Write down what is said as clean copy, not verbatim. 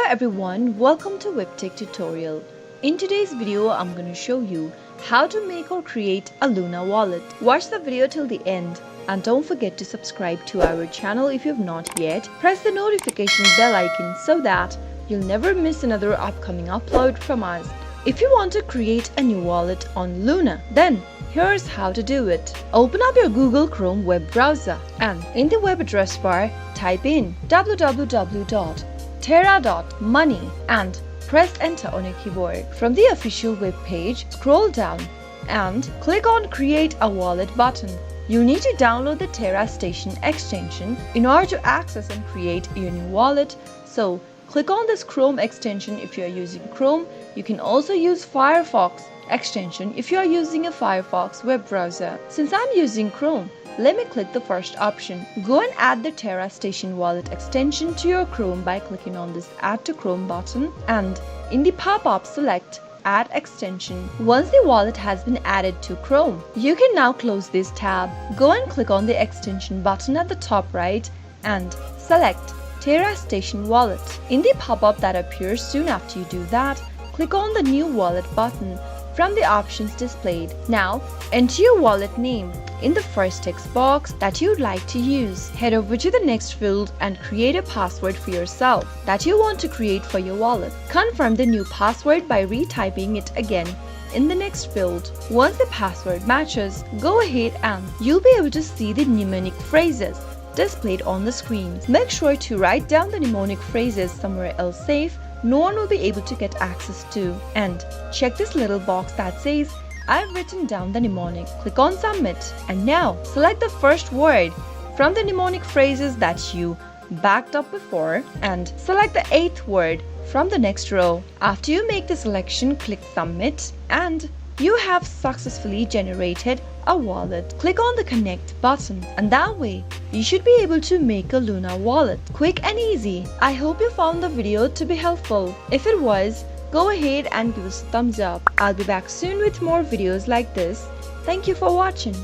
everyone, welcome to Webtech Tutorial. In today's video, I'm going to show you how to make or create a Luna wallet. Watch the video till the end and don't forget to subscribe to our channel if you've not yet. Press the notification bell icon so that you'll never miss another upcoming upload from us. If you want to create a new wallet on Luna, then here's how to do it. Open up your Google Chrome web browser and in the web address bar, type in www.terra.money and press enter on your keyboard. From the official web page, scroll down and click on Create a Wallet button. You'll need to download the Terra Station extension in order to access and create your new wallet. So click on this Chrome extension if you are using Chrome. You can also use Firefox extension if you are using a Firefox web browser. Since I'm using Chrome, let me click the first option. Go and add the Terra Station wallet extension to your Chrome by clicking on this Add to Chrome button and in the pop-up select Add Extension. Once the wallet has been added to Chrome, you can now close this tab. Go and click on the extension button at the top right and select Terra Station Wallet. In the pop-up that appears soon after you do that, click on the New Wallet button from the options displayed. Now, enter your wallet name in the first text box that you'd like to use. Head over to the next field and create a password for yourself that you want to create for your wallet. Confirm the new password by retyping it again in the next field. Once the password matches, go ahead and you'll be able to see the mnemonic phrases displayed on the screen. Make sure to write down the mnemonic phrases somewhere else safe no one will be able to get access to. And check this little box that says I've written down the mnemonic. Click on Submit and now select the first word from the mnemonic phrases that you backed up before and select the 8th word from the next row. After you make the selection, click Submit and you have successfully generated a wallet. Click on the Connect button and that way you should be able to make a Luna wallet. Quick and easy. I hope you found the video to be helpful. If it was, go ahead and give us a thumbs up. I'll be back soon with more videos like this. Thank you for watching.